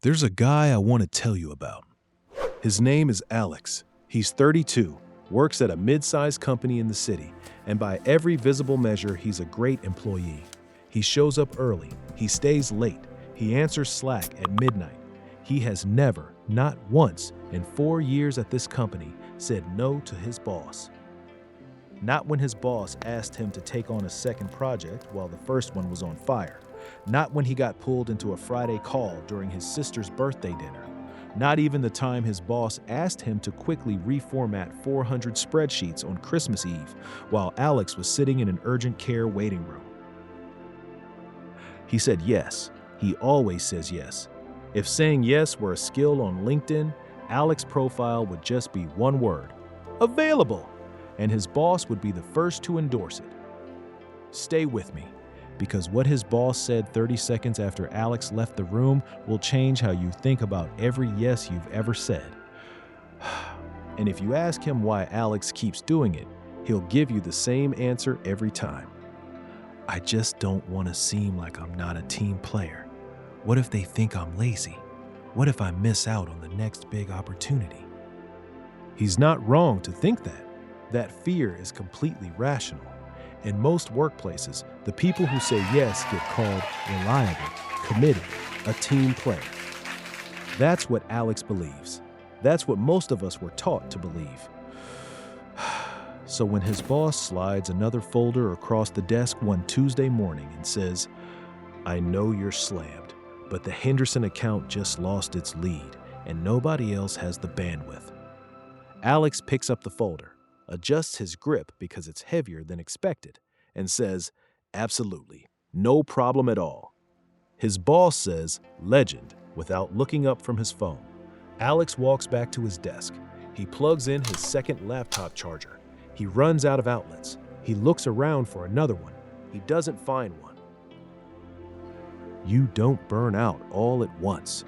There's a guy I want to tell you about. His name is Alex. He's 32, works at a mid-sized company in the city, and by every visible measure, he's a great employee. He shows up early, he stays late, he answers Slack at midnight. He has never, not once, in 4 years at this company, said no to his boss. Not when his boss asked him to take on a second project while the first one was on fire. Not when he got pulled into a Friday call during his sister's birthday dinner. Not even the time his boss asked him to quickly reformat 400 spreadsheets on Christmas Eve while Alex was sitting in an urgent care waiting room. He said yes. He always says yes. If saying yes were a skill on LinkedIn, Alex's profile would just be one word: available, and his boss would be the first to endorse it. Stay with me, because what his boss said 30 seconds after Alex left the room will change how you think about every yes you've ever said. And if you ask him why Alex keeps doing it, he'll give you the same answer every time. I just don't want to seem like I'm not a team player. What if they think I'm lazy? What if I miss out on the next big opportunity? He's not wrong to think that. That fear is completely rational. In most workplaces, the people who say yes get called reliable, committed, a team player. That's what Alex believes. That's what most of us were taught to believe. So when his boss slides another folder across the desk one Tuesday morning and says, "I know you're slammed, but the Henderson account just lost its lead and nobody else has the bandwidth," Alex picks up the folder, adjusts his grip because it's heavier than expected, and says, "Absolutely, no problem at all." His boss says, "Legend," without looking up from his phone. Alex walks back to his desk. He plugs in his second laptop charger. He runs out of outlets. He looks around for another one. He doesn't find one. You don't burn out all at once.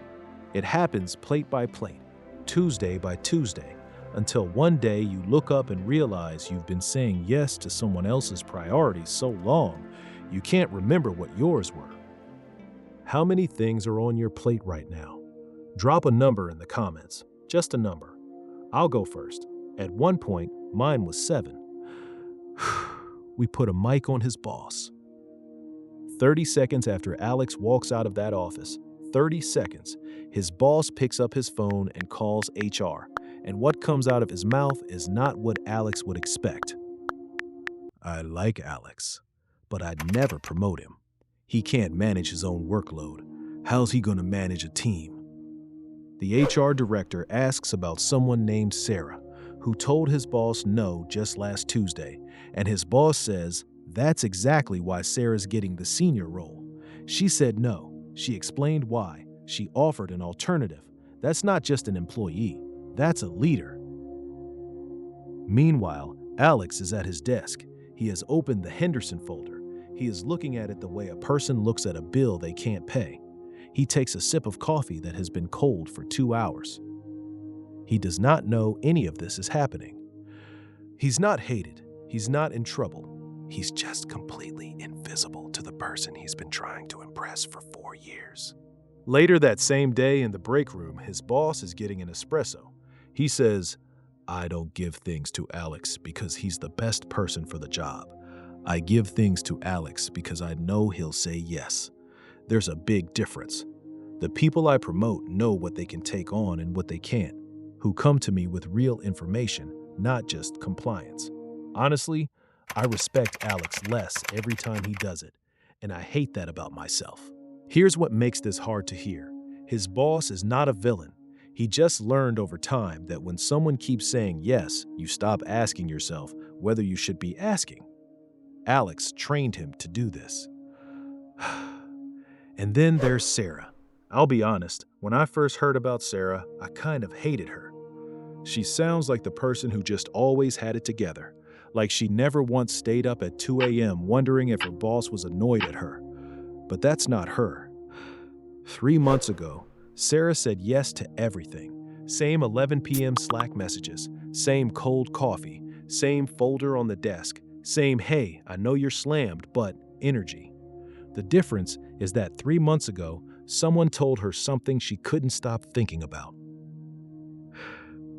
It happens plate by plate, Tuesday by Tuesday, until one day you look up and realize you've been saying yes to someone else's priorities so long, you can't remember what yours were. How many things are on your plate right now? Drop a number in the comments, just a number. I'll go first. At one point, mine was 7. We put a mic on his boss. 30 seconds after Alex walks out of that office, 30 seconds, his boss picks up his phone and calls HR. And what comes out of his mouth is not what Alex would expect. "I like Alex, but I'd never promote him. He can't manage his own workload. How's he going to manage a team?" The HR director asks about someone named Sarah, who told his boss no just last Tuesday, and his boss says that's exactly why Sarah's getting the senior role. She said no. She explained why. She offered an alternative. That's not just an employee. That's a leader. Meanwhile, Alex is at his desk. He has opened the Henderson folder. He is looking at it the way a person looks at a bill they can't pay. He takes a sip of coffee that has been cold for 2 hours. He does not know any of this is happening. He's not hated. He's not in trouble. He's just completely invisible to the person he's been trying to impress for 4 years. Later that same day in the break room, his boss is getting an espresso. He says, "I don't give things to Alex because he's the best person for the job. I give things to Alex because I know he'll say yes. There's a big difference. The people I promote know what they can take on and what they can't, who come to me with real information, not just compliance. Honestly, I respect Alex less every time he does it, and I hate that about myself." Here's what makes this hard to hear. His boss is not a villain. He just learned over time that when someone keeps saying yes, you stop asking yourself whether you should be asking. Alex trained him to do this. And then there's Sarah. I'll be honest, when I first heard about Sarah, I kind of hated her. She sounds like the person who just always had it together, like she never once stayed up at 2 a.m. wondering if her boss was annoyed at her. But that's not her. 3 months ago, Sarah said yes to everything. Same 11 p.m. Slack messages, same cold coffee, same folder on the desk, same "hey, I know you're slammed, but" energy. The difference is that 3 months ago, Someone told her something she couldn't stop thinking about.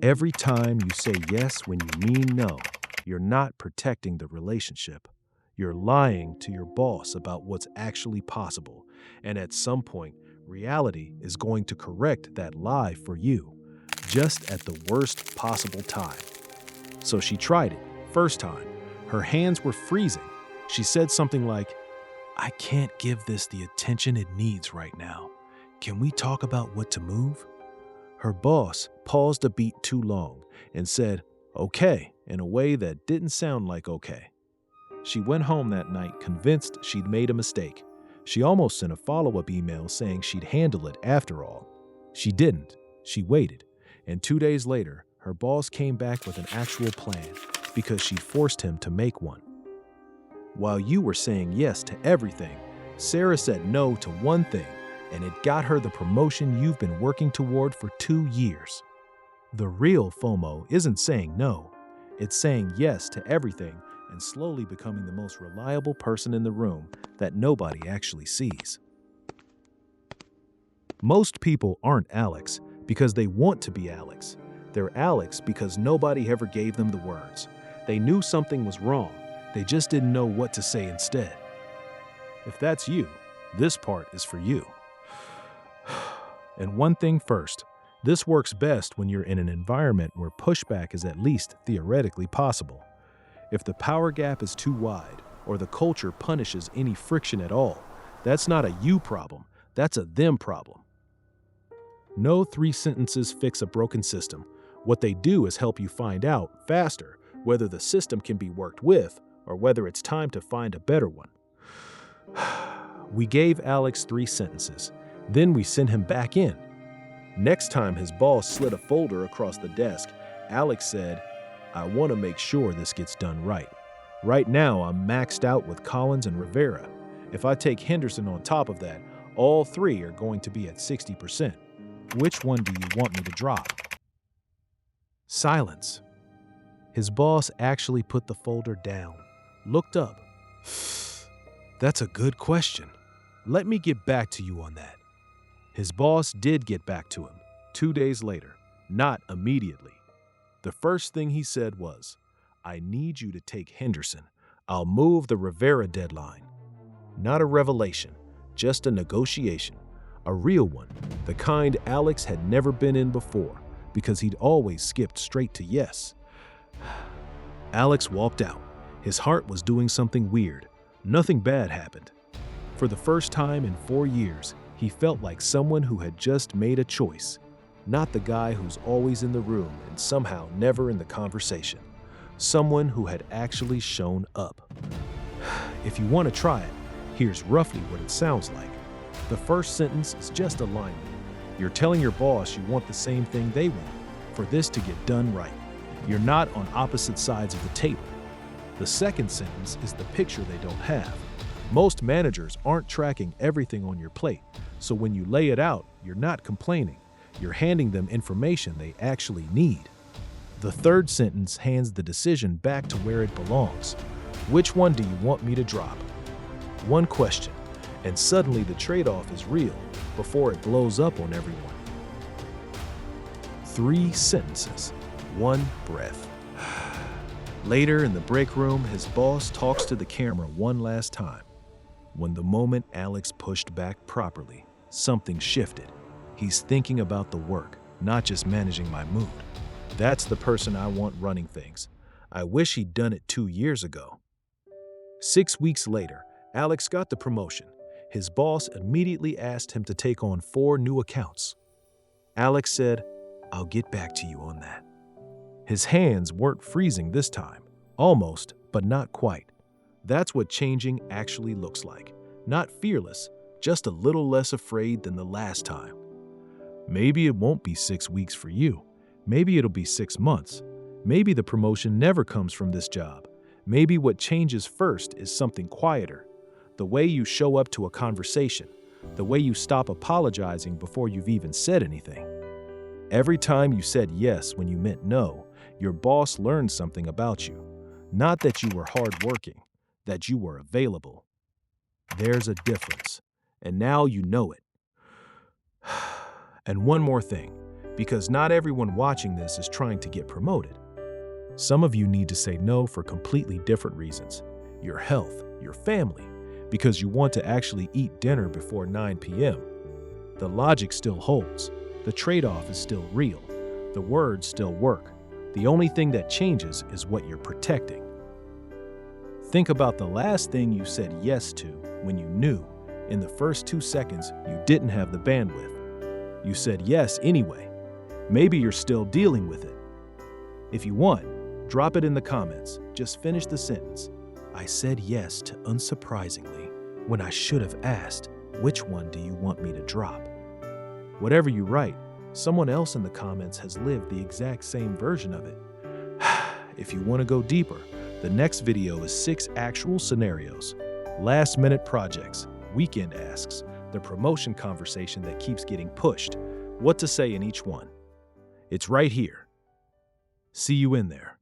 Every time you say yes when you mean no, you're not protecting the relationship. You're lying to your boss about what's actually possible, and at some point, reality is going to correct that lie for you, just at the worst possible time. So she tried it. First time, her hands were freezing. She said something like, "I can't give this the attention it needs right now. Can we talk about what to move?" Her boss paused a beat too long and said, "Okay," in a way that didn't sound like okay. She went home that night convinced she'd made a mistake. She almost sent a follow-up email saying she'd handle it after all. She didn't. She waited. And 2 days later, her boss came back with an actual plan because she'd forced him to make one. While you were saying yes to everything, Sarah said no to one thing, and it got her the promotion you've been working toward for 2 years. The real FOMO isn't saying no. It's saying yes to everything and slowly becoming the most reliable person in the room that nobody actually sees. Most people aren't Alex because they want to be Alex. They're Alex because nobody ever gave them the words. They knew something was wrong. They just didn't know what to say instead. If that's you, this part is for you. And one thing first, this works best when you're in an environment where pushback is at least theoretically possible. If the power gap is too wide or the culture punishes any friction at all, that's not a you problem, that's a them problem. No 3 sentences fix a broken system. What they do is help you find out faster whether the system can be worked with or whether it's time to find a better one. We gave Alex 3 sentences. Then we sent him back in. Next time his boss slid a folder across the desk, Alex said, "I want to make sure this gets done right. Right now, I'm maxed out with Collins and Rivera. If I take Henderson on top of that, all 3 are going to be at 60%. Which one do you want me to drop?" Silence. His boss actually put the folder down, looked up. "That's a good question. Let me get back to you on that." His boss did get back to him 2 days later, not immediately. The first thing he said was, "I need you to take Henderson. I'll move the Rivera deadline." Not a revelation, just a negotiation. A real one, the kind Alex had never been in before because he'd always skipped straight to yes. Alex walked out. His heart was doing something weird. Nothing bad happened. For the first time in 4 years, he felt like someone who had just made a choice. Not the guy who's always in the room and somehow never in the conversation. Someone who had actually shown up. If you want to try it, here's roughly what it sounds like. The first sentence is just alignment. You're telling your boss you want the same thing they want, for this to get done right. You're not on opposite sides of the table. The second sentence is the picture they don't have. Most managers aren't tracking everything on your plate, so when you lay it out, you're not complaining. You're handing them information they actually need. The third sentence hands the decision back to where it belongs. Which one do you want me to drop? One question, and suddenly the trade-off is real before it blows up on everyone. 3 sentences, 1 breath. Later in the break room, his boss talks to the camera one last time. When the moment Alex pushed back properly, something shifted. He's thinking about the work, not just managing my mood. That's the person I want running things. I wish he'd done it 2 years ago. 6 weeks later, Alex got the promotion. His boss immediately asked him to take on 4 new accounts. Alex said, "I'll get back to you on that." His hands weren't freezing this time. Almost, but not quite. That's what changing actually looks like. Not fearless, just a little less afraid than the last time. Maybe it won't be 6 weeks for you. Maybe it'll be 6 months. Maybe the promotion never comes from this job. Maybe what changes first is something quieter. The way you show up to a conversation. The way you stop apologizing before you've even said anything. Every time you said yes when you meant no, your boss learned something about you. Not that you were hardworking, that you were available. There's a difference, and now you know it. And one more thing, because not everyone watching this is trying to get promoted. Some of you need to say no for completely different reasons. Your health, your family, because you want to actually eat dinner before 9 p.m. The logic still holds. The trade-off is still real. The words still work. The only thing that changes is what you're protecting. Think about the last thing you said yes to when you knew, in the first 2 seconds, you didn't have the bandwidth. You said yes anyway. Maybe you're still dealing with it. If you want, drop it in the comments. Just finish the sentence. I said yes to unsurprisingly when I should have asked, which one do you want me to drop? Whatever you write, someone else in the comments has lived the exact same version of it. If you want to go deeper, the next video is 6 actual scenarios, last-minute projects, weekend asks, the promotion conversation that keeps getting pushed, what to say in each one. It's right here. See you in there.